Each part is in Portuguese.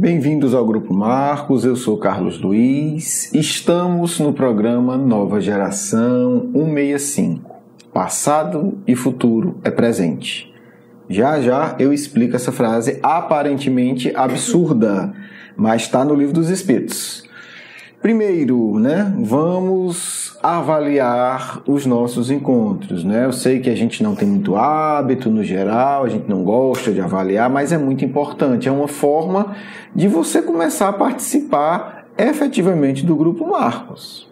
Bem-vindos ao Grupo Marcos, eu sou Carlos Luiz, estamos no programa Nova Geração 165, Passado e Futuro é Presente. Já já eu explico essa frase aparentemente absurda, mas está no Livro dos Espíritos. Primeiro, vamos avaliar os nossos encontros, Eu sei que a gente não tem muito hábito no geral, a gente não gosta de avaliar, mas é muito importante, é uma forma de você começar a participar efetivamente do Grupo Marcos,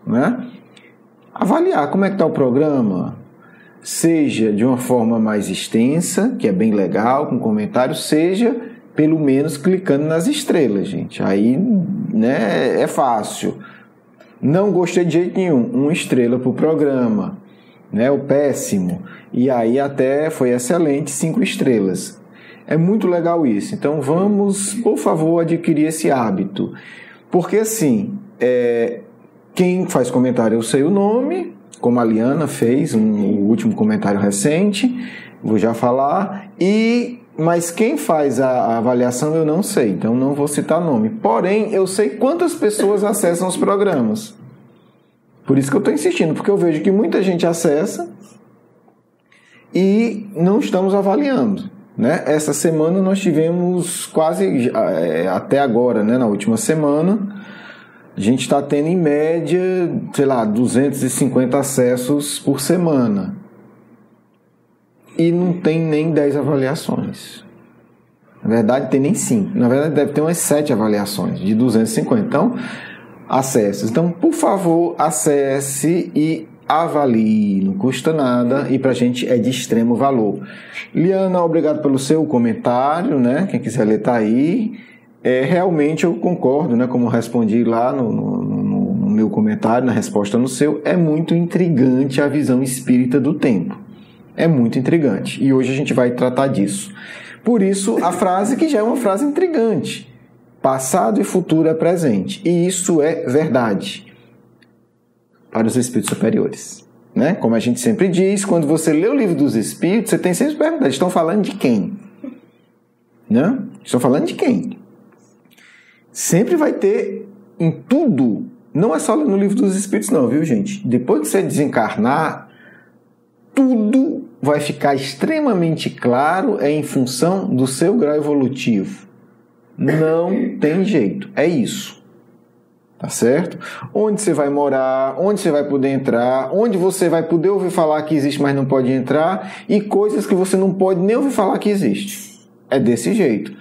Avaliar como é que está o programa, seja de uma forma mais extensa, que é bem legal, com comentários, seja pelo menos clicando nas estrelas, gente. Aí, é fácil. Não gostei de jeito nenhum. 1 estrela para o programa, o péssimo. E aí até foi excelente, 5 estrelas. É muito legal isso. Então vamos, por favor, adquirir esse hábito. Porque assim, quem faz comentário eu sei o nome, como a Liana fez, o último comentário recente, vou já falar, mas quem faz a avaliação eu não sei, então não vou citar nome. Porém, eu sei quantas pessoas acessam os programas. Por isso que eu estou insistindo, porque eu vejo que muita gente acessa e não estamos avaliando. Essa semana nós tivemos quase, até agora, na última semana, a gente está tendo em média, 250 acessos por semana. E não tem nem 10 avaliações. Na verdade, tem nem 5. Na verdade, deve ter umas 7 avaliações de 250. Então, acessos. Então, por favor, acesse e avalie. Não custa nada e pra gente é de extremo valor. Liana, obrigado pelo seu comentário, Quem quiser ler tá aí. Realmente eu concordo, como respondi lá no meu comentário, na resposta no seu, é muito intrigante a visão espírita do tempo. É muito intrigante. E hoje a gente vai tratar disso. Por isso, a frase que já é uma frase intrigante. Passado e futuro é presente. E isso é verdade. Para os espíritos superiores. Como a gente sempre diz, quando você lê o Livro dos Espíritos, você tem sempre perguntas. Estão falando de quem? Estão falando de quem? Sempre vai ter em tudo. Não é só no Livro dos Espíritos não, viu, gente? Depois que você desencarnar, tudo vai ficar extremamente claro em função do seu grau evolutivo. Não tem jeito. É isso. Tá certo? Onde você vai morar, onde você vai poder entrar, onde você vai poder ouvir falar que existe, mas não pode entrar, e coisas que você não pode nem ouvir falar que existe. É desse jeito.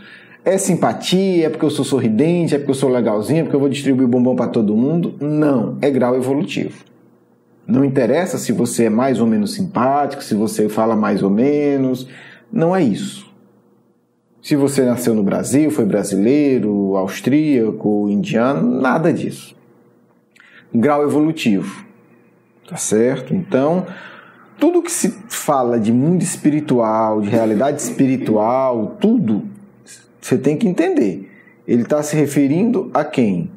É simpatia, é porque eu sou sorridente, é porque eu sou legalzinho, é porque eu vou distribuir bombom para todo mundo. Não. É grau evolutivo. Não interessa se você é mais ou menos simpático, se você fala mais ou menos. Não é isso. Se você nasceu no Brasil, foi brasileiro, austríaco, indiano, nada disso. Grau evolutivo. Tá certo? Então, tudo que se fala de mundo espiritual, de realidade espiritual, tudo, você tem que entender. Ele está se referindo a quem?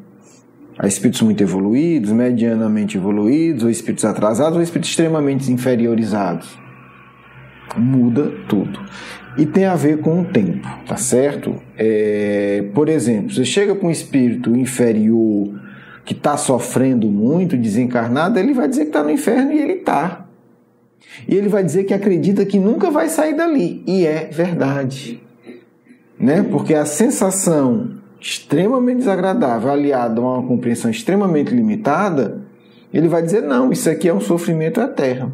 A espíritos muito evoluídos, medianamente evoluídos, ou espíritos atrasados, ou espíritos extremamente inferiorizados. Muda tudo. E tem a ver com o tempo, tá certo? Por exemplo, você chega para um espírito inferior que está sofrendo muito, desencarnado, ele vai dizer que está no inferno e ele está. E ele vai dizer que acredita que nunca vai sair dali. E é verdade. Porque a sensação extremamente desagradável, aliado a uma compreensão extremamente limitada, ele vai dizer, não, isso aqui é um sofrimento eterno.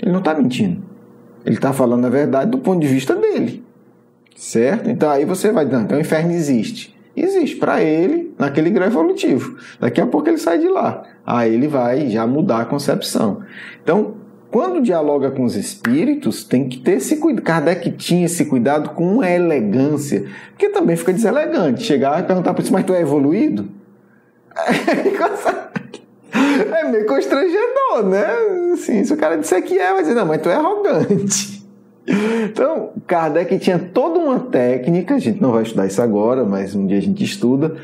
Ele não está mentindo. Ele está falando a verdade do ponto de vista dele. Certo? Então aí você vai dizer, então o inferno existe. Existe para ele, naquele grau evolutivo. Daqui a pouco ele sai de lá. Aí ele vai já mudar a concepção. Então, quando dialoga com os espíritos, tem que ter esse cuidado. Kardec tinha esse cuidado com uma elegância, porque também fica deselegante. Chegar e perguntar para ele, mas tu é evoluído? É meio constrangedor, Assim, se o cara disser que vai dizer, não, mas tu é arrogante. Então, Kardec tinha toda uma técnica, a gente não vai estudar isso agora, mas um dia a gente estuda,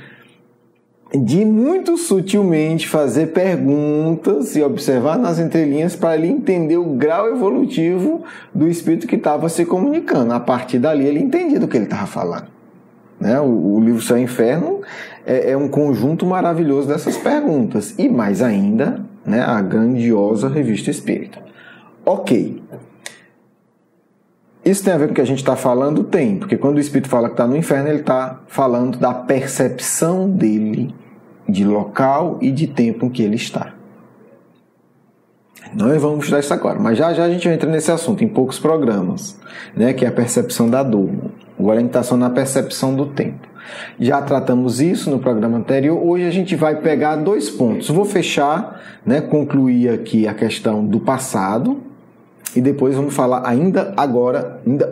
de muito sutilmente fazer perguntas e observar nas entrelinhas para ele entender o grau evolutivo do espírito que estava se comunicando. A partir dali ele entendia do que ele estava falando. Né? O livro Céu e Inferno é um conjunto maravilhoso dessas perguntas. E mais ainda, né, a grandiosa Revista Espírita. Ok. Isso tem a ver com o que a gente está falando? Tem, porque quando o Espírito fala que está no inferno, ele está falando da percepção dele de local e de tempo em que ele está. Nós vamos estudar isso agora, mas já a gente entra nesse assunto em poucos programas, né, que é a percepção da dor. Agora a gente está só na percepção do tempo. Já tratamos isso no programa anterior. Hoje a gente vai pegar 2 pontos. Vou fechar, né, concluir aqui a questão do passado e depois vamos falar ainda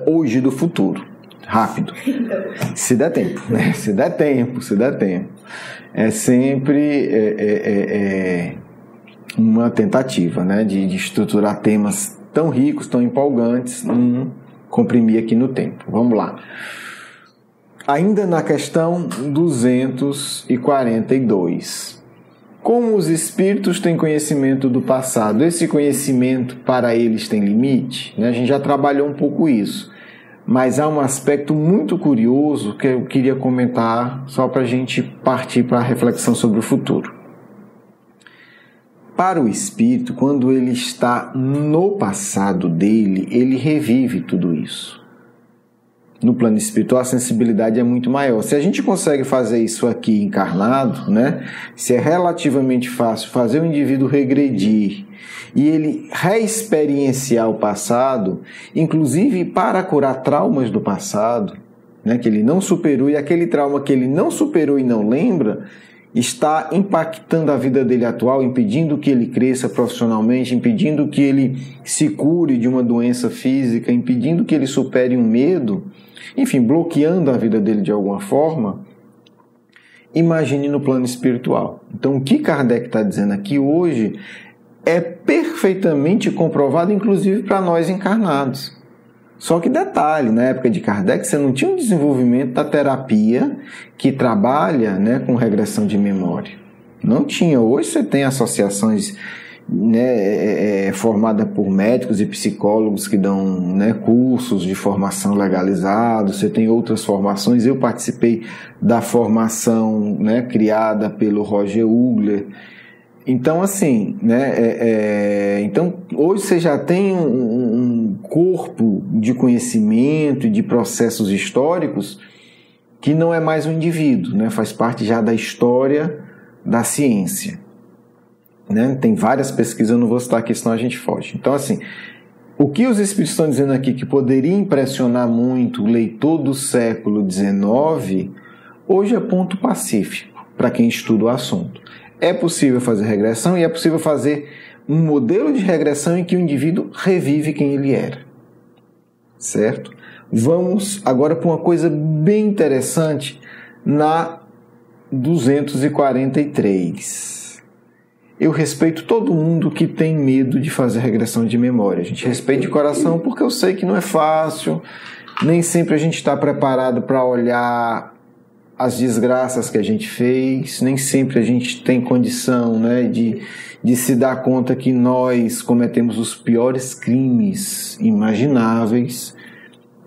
hoje do futuro. Rápido. Se der tempo, né? Se der tempo. É sempre uma tentativa, né, de estruturar temas tão ricos, tão empolgantes, comprimir aqui no tempo. Vamos lá. Ainda na questão 242. Como os espíritos têm conhecimento do passado, esse conhecimento para eles tem limite? A gente já trabalhou um pouco isso, mas há um aspecto muito curioso que eu queria comentar só para a gente partir para a reflexão sobre o futuro. Para o espírito, quando ele está no passado dele, ele revive tudo isso. No plano espiritual, a sensibilidade é muito maior. Se a gente consegue fazer isso aqui encarnado, né? Se é relativamente fácil fazer o indivíduo regredir e ele reexperienciar o passado, inclusive para curar traumas do passado, né, que ele não superou, e aquele trauma que ele não superou e não lembra, está impactando a vida dele atual, impedindo que ele cresça profissionalmente, impedindo que ele se cure de uma doença física, impedindo que ele supere um medo, enfim, bloqueando a vida dele de alguma forma. Imagine no plano espiritual. Então, o que Kardec está dizendo aqui hoje é perfeitamente comprovado, inclusive para nós encarnados. Só que detalhe, na época de Kardec, você não tinha um desenvolvimento da terapia que trabalha, né, com regressão de memória. Não tinha. Hoje você tem associações, né, formadas por médicos e psicólogos que dão, né, cursos de formação legalizados. Você tem outras formações. Eu participei da formação, né, criada pelo Roger Ugler. Então, assim, né, então, hoje você já tem um corpo de conhecimento e de processos históricos que não é mais um indivíduo, né, faz parte já da história da ciência. Né? Tem várias pesquisas, eu não vou citar aqui, senão a gente foge. Então, assim, o que os espíritos estão dizendo aqui que poderia impressionar muito o leitor do século XIX, hoje é ponto pacífico para quem estuda o assunto. É possível fazer regressão e é possível fazer um modelo de regressão em que o indivíduo revive quem ele era. Certo? Vamos agora para uma coisa bem interessante na 243. Eu respeito todo mundo que tem medo de fazer regressão de memória. A gente respeita de coração porque eu sei que não é fácil, nem sempre a gente está preparado para olhar as desgraças que a gente fez, nem sempre a gente tem condição, né, de se dar conta que nós cometemos os piores crimes imagináveis,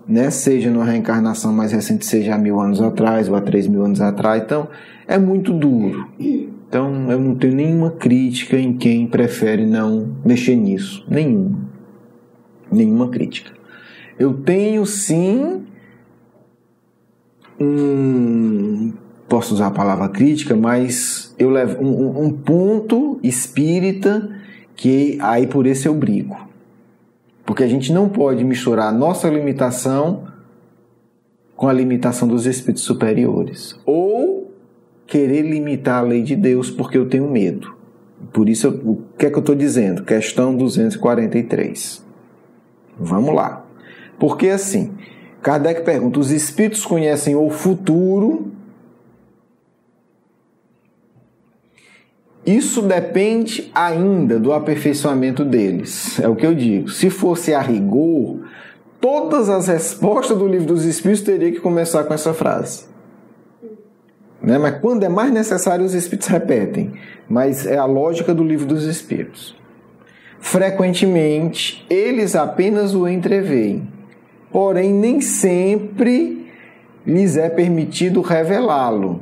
né, seja numa reencarnação mais recente, seja há 1000 anos atrás ou há 3000 anos atrás. Então, é muito duro. Então, eu não tenho nenhuma crítica em quem prefere não mexer nisso. Nenhuma crítica. Eu tenho, sim, posso usar a palavra crítica, mas eu levo um ponto espírita que aí por esse eu brigo. Porque a gente não pode misturar a nossa limitação com a limitação dos espíritos superiores. Ou querer limitar a lei de Deus porque eu tenho medo. Por isso, o que é que eu estou dizendo? Questão 243. Vamos lá. Porque assim, Kardec pergunta, os espíritos conhecem o futuro? Isso depende ainda do aperfeiçoamento deles. É o que eu digo. Se fosse a rigor, todas as respostas do Livro dos Espíritos teriam que começar com essa frase. Né? Mas quando é mais necessário, os espíritos repetem. Mas é a lógica do Livro dos Espíritos. Frequentemente, eles apenas o entreveem. Porém, nem sempre lhes é permitido revelá-lo.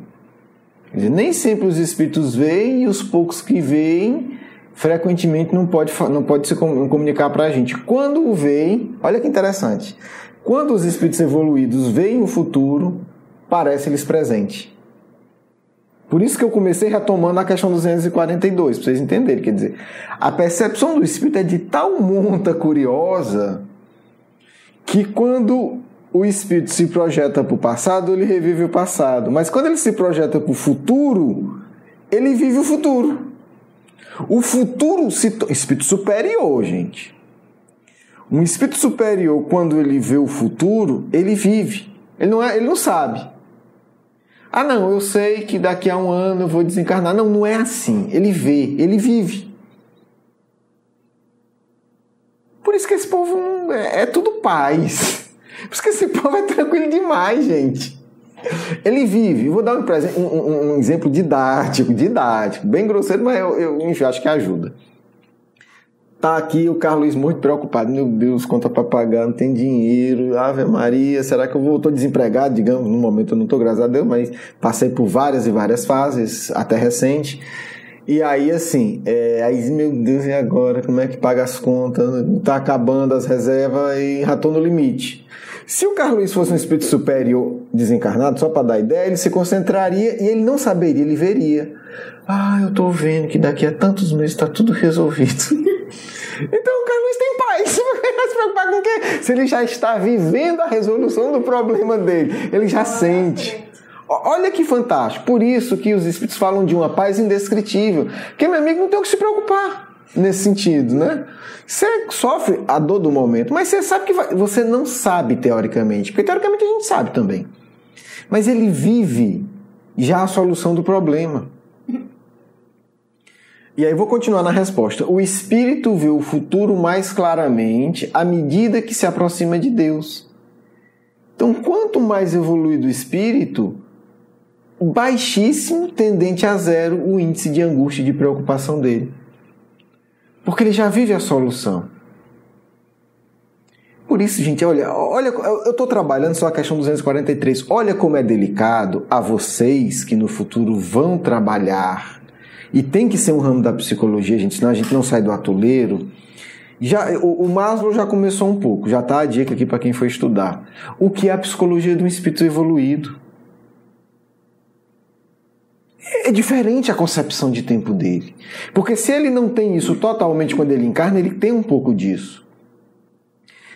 Quer dizer, nem sempre os espíritos veem, e os poucos que veem, frequentemente não pode se comunicar para a gente. Quando o veem, olha que interessante, quando os espíritos evoluídos veem o futuro, parece-lhes presente. Por isso que eu comecei retomando a questão 242, para vocês entenderem. Quer dizer, a percepção do espírito é de tal monta curiosa que quando o espírito se projeta para o passado, ele revive o passado. Mas quando ele se projeta para o futuro, ele vive o futuro. O futuro espírito superior, gente. Um espírito superior, quando ele vê o futuro, ele vive. Ele não sabe. Ah, não, eu sei que daqui a um ano eu vou desencarnar. Não, não é assim. Ele vê, ele vive. Por isso que esse povo é tudo paz. Por isso que esse povo é tranquilo demais, gente. Ele vive. Vou dar um exemplo didático, bem grosseiro, mas eu acho que ajuda. Tá aqui o Carlos muito preocupado. Meu Deus, conta para pagar, não tem dinheiro. Ave Maria, será que eu estou desempregado? Digamos, no momento eu não estou, graças a Deus, mas passei por várias e várias fases, até recente. E aí, assim, aí, meu Deus, e agora? Como é que paga as contas? Tá acabando as reservas e já estou no limite. Se o Carlos fosse um espírito superior desencarnado, só para dar ideia, ele se concentraria e ele não saberia, ele veria. Ah, eu estou vendo que daqui a tantos meses está tudo resolvido. Então o Carlos tem paz. Você vai se preocupar com o quê? Se ele já está vivendo a resolução do problema dele, ele já sente. Olha que fantástico. Por isso que os espíritos falam de uma paz indescritível. Porque, meu amigo, não tem o que se preocupar nesse sentido, né? Você sofre a dor do momento, mas você sabe que você não sabe teoricamente, porque teoricamente a gente sabe também. Mas ele vive já a solução do problema. E aí vou continuar na resposta. O espírito vê o futuro mais claramente à medida que se aproxima de Deus. Então, quanto mais evoluído o espírito, baixíssimo, tendente a zero, o índice de angústia e de preocupação dele. Porque ele já vive a solução. Por isso, gente, olha, eu estou trabalhando só a questão 243. Olha como é delicado a vocês que no futuro vão trabalhar. E tem que ser um ramo da psicologia, gente, senão a gente não sai do atoleiro. O Maslow já começou um pouco, já está a dica aqui para quem for estudar. O que é a psicologia de um espírito evoluído? É diferente a concepção de tempo dele. Porque se ele não tem isso totalmente quando ele encarna, ele tem um pouco disso.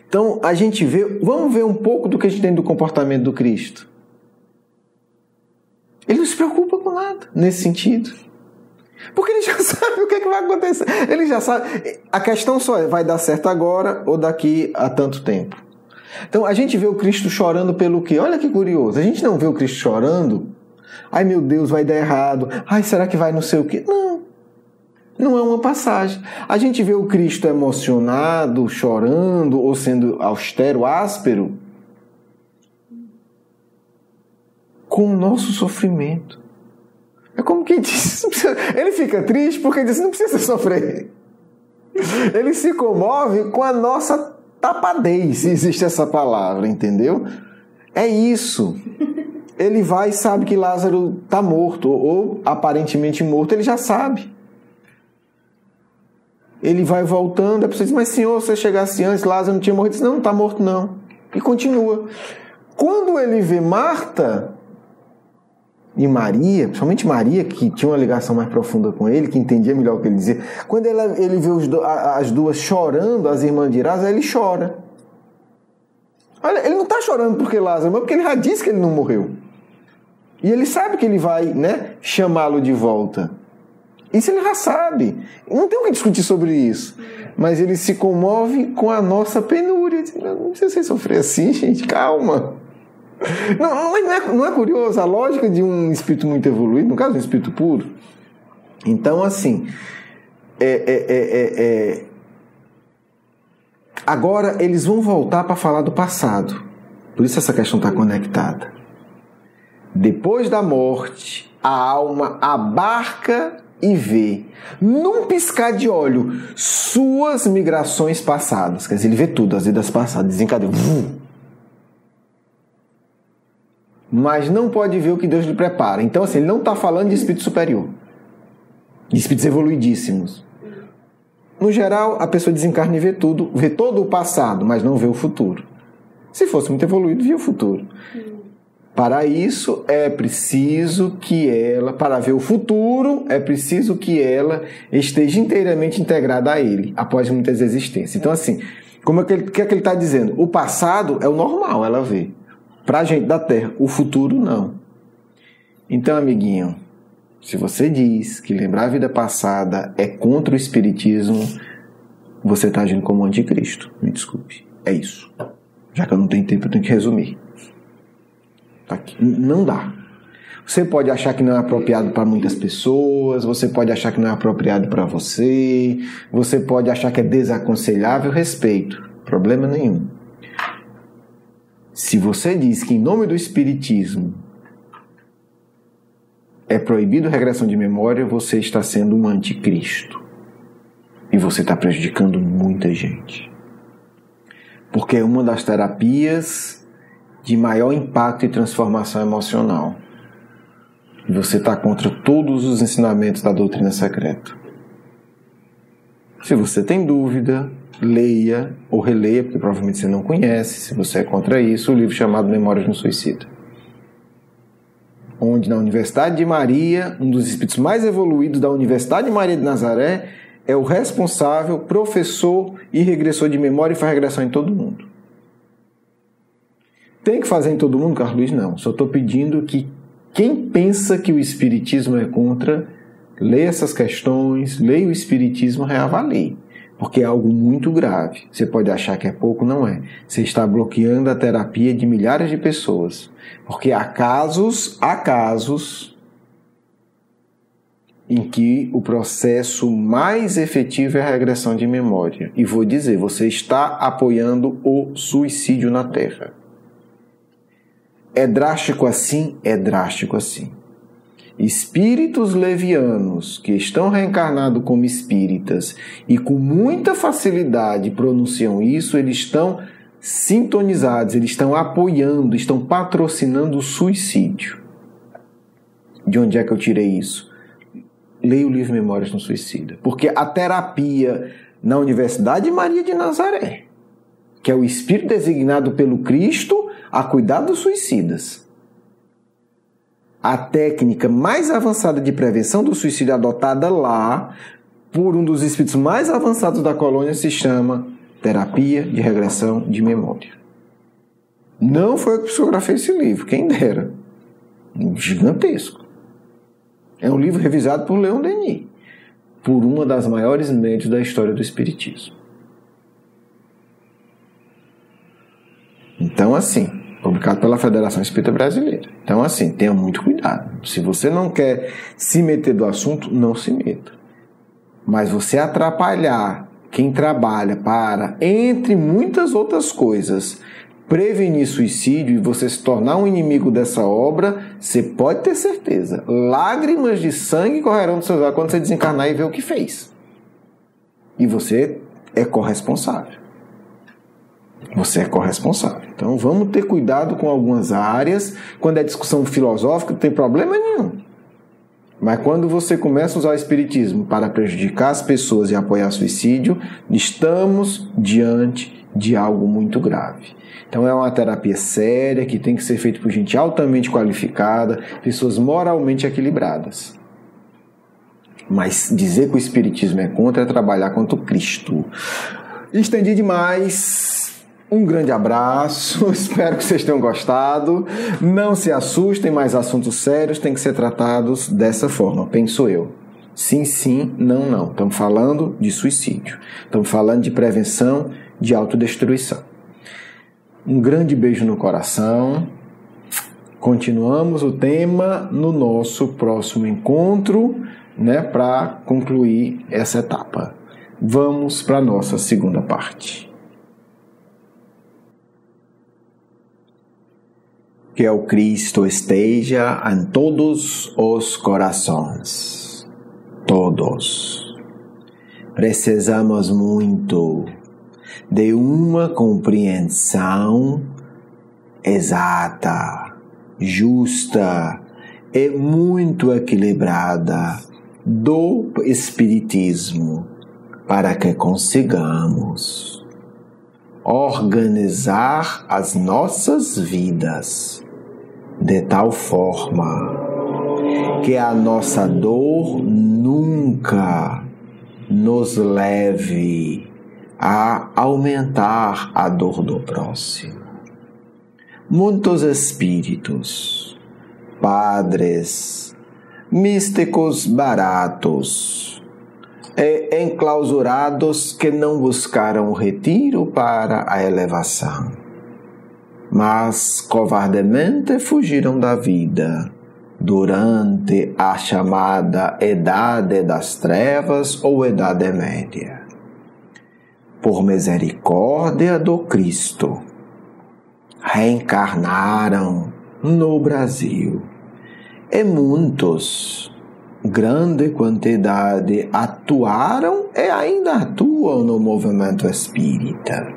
Então, a gente vamos ver um pouco do que a gente tem do comportamento do Cristo. Ele não se preocupa com nada nesse sentido. Porque ele já sabe o que vai acontecer. Ele já sabe. A questão só é, vai dar certo agora ou daqui a tanto tempo. Então, a gente vê o Cristo chorando pelo quê? Olha que curioso. A gente não vê o Cristo chorando. Ai, meu Deus, vai dar errado. Ai, será que vai não sei o quê? Não. Não é uma passagem. A gente vê o Cristo emocionado, chorando, ou sendo austero, áspero, com o nosso sofrimento. É como quem diz, ele fica triste porque diz, não precisa sofrer. Ele se comove com a nossa tapadez, se existe essa palavra, entendeu? É isso. Ele vai e sabe que Lázaro está morto, ou aparentemente morto, ele já sabe. Ele vai voltando, a pessoa diz, mas senhor, se você chegasse antes, Lázaro não tinha morrido. Ele diz, não está morto não. E continua. Quando ele vê Marta e Maria, principalmente Maria, que tinha uma ligação mais profunda com ele, que entendia melhor o que ele dizia, quando ele vê as duas chorando, as irmãs de Lázaro, ele chora. Olha, ele não está chorando porque Lázaro, mas porque ele já disse que ele não morreu. E ele sabe que ele vai, né, chamá-lo de volta. Isso ele já sabe. Não tem o que discutir sobre isso. Mas ele se comove com a nossa penúria. Não precisa você sofrer assim, gente, calma. Não é curioso a lógica de um espírito muito evoluído, no caso, um espírito puro? Então, assim, agora eles vão voltar para falar do passado. Por isso essa questão está conectada. Depois da morte, a alma abarca e vê, num piscar de olho, suas migrações passadas. Quer dizer, ele vê tudo, as vidas passadas, desencadeia. mas não pode ver o que Deus lhe prepara. Então, assim, ele não está falando de espírito superior, de espíritos evoluidíssimos. No geral, a pessoa desencarna e vê tudo, vê todo o passado, mas não vê o futuro. Se fosse muito evoluído, via o futuro. Para isso, é preciso que ela, para ver o futuro, é preciso que ela esteja inteiramente integrada a ele, após muitas existências. Então, assim, o que é que ele está dizendo? O passado é o normal, ela vê. Para a gente da Terra, o futuro não. Então, amiguinho, se você diz que lembrar a vida passada é contra o espiritismo, você está agindo como anticristo. Me desculpe. É isso. Já que eu não tenho tempo, eu tenho que resumir. Tá aqui. Não dá. Você pode achar que não é apropriado para muitas pessoas, você pode achar que não é apropriado para você, você pode achar que é desaconselhável, respeito. Problema nenhum. Se você diz que em nome do espiritismo é proibido regressão de memória, você está sendo um anticristo. E você está prejudicando muita gente. Porque é uma das terapias de maior impacto e transformação emocional. E você está contra todos os ensinamentos da doutrina secreta. Se você tem dúvida, leia ou releia, porque provavelmente você não conhece, se você é contra isso, o livro chamado Memórias no Suicida. Onde na Universidade de Maria, um dos espíritos mais evoluídos da Universidade de Maria de Nazaré, é o responsável, professor e regressor de memória e faz regressão em todo mundo. Tem que fazer em todo mundo, Carlos Luiz? Não. Só estou pedindo que quem pensa que o espiritismo é contra, leia essas questões, leia o espiritismo, reavalie. Porque é algo muito grave. Você pode achar que é pouco, não é. Você está bloqueando a terapia de milhares de pessoas. Porque há casos em que o processo mais efetivo é a regressão de memória. E vou dizer, você está apoiando o suicídio na Terra. É drástico assim? É drástico assim. Espíritos levianos que estão reencarnados como espíritas e com muita facilidade pronunciam isso, eles estão sintonizados, eles estão apoiando, estão patrocinando o suicídio. De onde é que eu tirei isso? Leia o livro Memórias no Suicida. Porque a terapia na Universidade de Maria de Nazaré, que é o espírito designado pelo Cristo a cuidar dos suicidas, a técnica mais avançada de prevenção do suicídio adotada lá por um dos espíritos mais avançados da colônia se chama terapia de regressão de memória. Não foi eu que psicografei esse livro, quem dera. Gigantesco. É um livro revisado por Leon Denis, por uma das maiores mentes da história do espiritismo. Então, assim, publicado pela Federação Espírita Brasileira. Então, assim, tenha muito cuidado. Se você não quer se meter do assunto, não se meta. Mas você atrapalhar quem trabalha para, entre muitas outras coisas, prevenir suicídio e você se tornar um inimigo dessa obra, você pode ter certeza. Lágrimas de sangue correrão dos seus olhos quando você desencarnar e ver o que fez. E você é corresponsável. Você é corresponsável. Então vamos ter cuidado com algumas áreas. Quando é discussão filosófica, não tem problema nenhum. Mas quando você começa a usar o espiritismo para prejudicar as pessoas e apoiar suicídio, estamos diante de algo muito grave. Então é uma terapia séria que tem que ser feita por gente altamente qualificada, pessoas moralmente equilibradas. Mas dizer que o espiritismo é contra é trabalhar contra o Cristo. Estendi demais. Um grande abraço, espero que vocês tenham gostado. Não se assustem, mas assuntos sérios têm que ser tratados dessa forma, penso eu. Sim, sim, não, não. Estamos falando de suicídio. Estamos falando de prevenção de autodestruição. Um grande beijo no coração. Continuamos o tema no nosso próximo encontro, né, para concluir essa etapa. Vamos para a nossa segunda parte. Que o Cristo esteja em todos os corações. Todos. Precisamos muito de uma compreensão exata justa e muito equilibrada do Espiritismo para que consigamos organizar as nossas vidas de tal forma que a nossa dor nunca nos leve a aumentar a dor do próximo. Muitos espíritos, padres, místicos baratos e enclausurados que não buscaram o retiro para a elevação, mas covardemente fugiram da vida durante a chamada Idade das Trevas ou Idade Média. Por misericórdia do Cristo, reencarnaram no Brasil e muitos, grande quantidade, atuaram e ainda atuam no movimento espírita.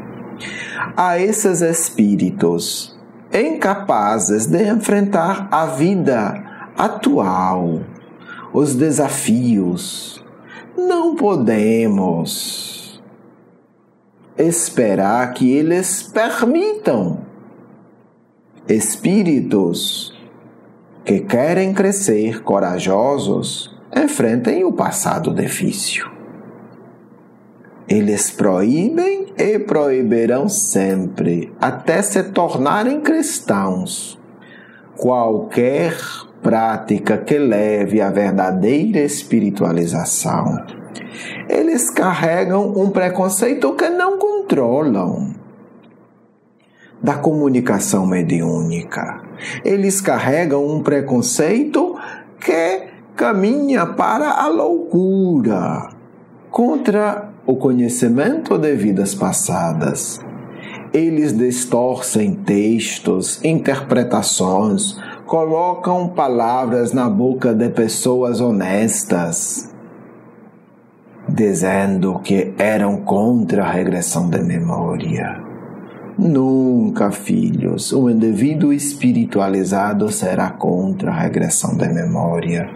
A esses espíritos incapazes de enfrentar a vida atual, os desafios, não podemos esperar que eles permitam espíritos que querem crescer corajosos enfrentem o passado difícil. Eles proíbem e proibirão sempre, até se tornarem cristãos, qualquer prática que leve à verdadeira espiritualização. Eles carregam um preconceito que não controlam da comunicação mediúnica. Eles carregam um preconceito que caminha para a loucura, contra o conhecimento de vidas passadas. Eles distorcem textos, interpretações, colocam palavras na boca de pessoas honestas, dizendo que eram contra a regressão de memória. Nunca, filhos, um indivíduo espiritualizado será contra a regressão de memória.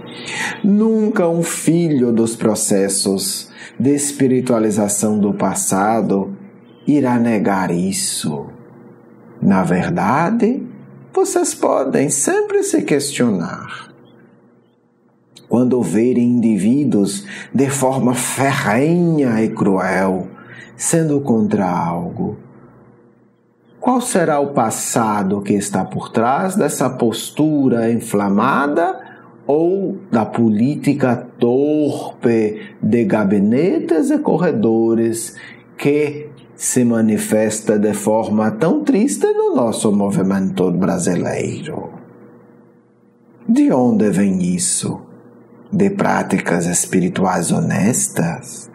Nunca um filho dos processos de espiritualização do passado irá negar isso. Na verdade, vocês podem sempre se questionar. Quando verem indivíduos de forma ferrenha e cruel, sendo contra algo, qual será o passado que está por trás dessa postura inflamada ou da política torpe de gabinetes e corredores que se manifesta de forma tão triste no nosso movimento brasileiro? De onde vem isso? De práticas espirituais honestas?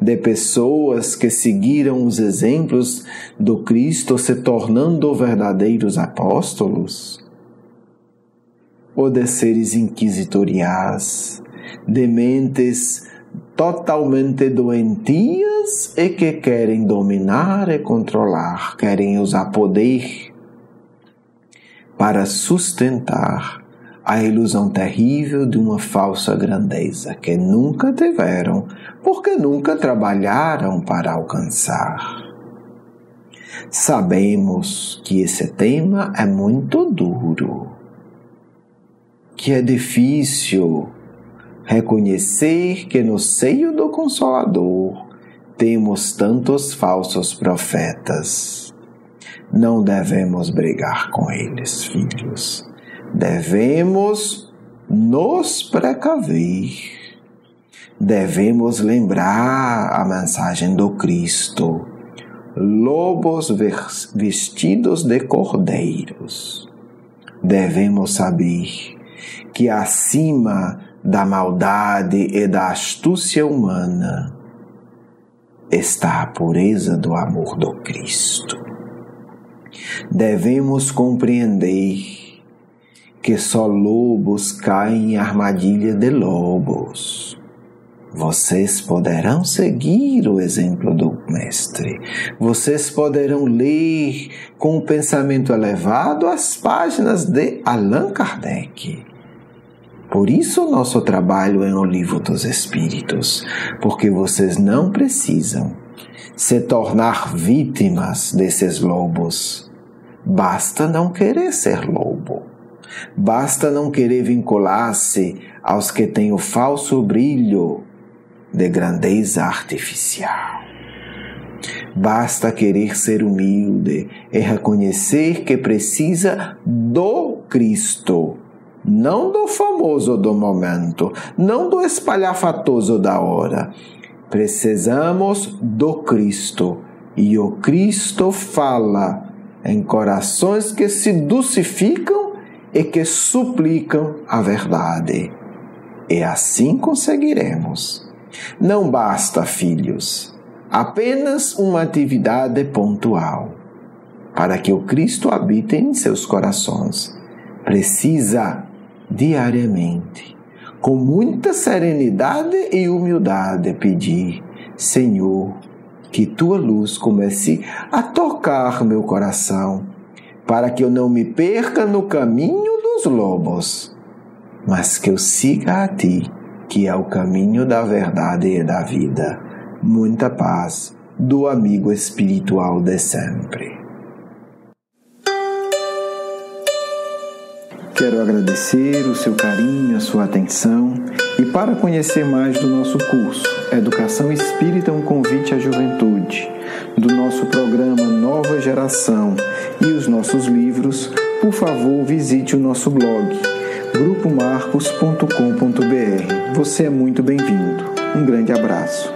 De pessoas que seguiram os exemplos do Cristo se tornando verdadeiros apóstolos? Ou de seres inquisitoriais, de mentes totalmente doentias e que querem dominar e controlar, querem usar poder para sustentar a ilusão terrível de uma falsa grandeza que nunca tiveram, porque nunca trabalharam para alcançar. Sabemos que esse tema é muito duro, que é difícil reconhecer que no seio do Consolador temos tantos falsos profetas. Não devemos brigar com eles, filhos. Devemos nos precaver. Devemos lembrar a mensagem do Cristo. Lobos vestidos de cordeiros. Devemos saber que acima da maldade e da astúcia humana está a pureza do amor do Cristo. Devemos compreender que só lobos caem em armadilha de lobos. Vocês poderão seguir o exemplo do mestre. Vocês poderão ler com um pensamento elevado as páginas de Allan Kardec. Por isso o nosso trabalho é no Livro dos Espíritos, porque vocês não precisam se tornar vítimas desses lobos. Basta não querer ser lobo. Basta não querer vincular-se aos que têm o falso brilho de grandeza artificial. Basta querer ser humilde e reconhecer que precisa do Cristo, não do famoso do momento, não do espalhafatoso da hora. Precisamos do Cristo, e o Cristo fala em corações que se dulcificam e que suplicam a verdade. E assim conseguiremos. Não basta, filhos, apenas uma atividade pontual. Para que o Cristo habite em seus corações, precisa diariamente, com muita serenidade e humildade, pedir: Senhor, que tua luz comece a tocar meu coração, para que eu não me perca no caminho dos lobos, mas que eu siga a ti, que é o caminho da verdade e da vida. Muita paz do amigo espiritual de sempre. Quero agradecer o seu carinho, a sua atenção, e para conhecer mais do nosso curso Educação Espírita, um convite à juventude, do nosso programa Nova Geração e os nossos livros, por favor, visite o nosso blog grupomarcos.com.br. Você é muito bem-vindo. Um grande abraço.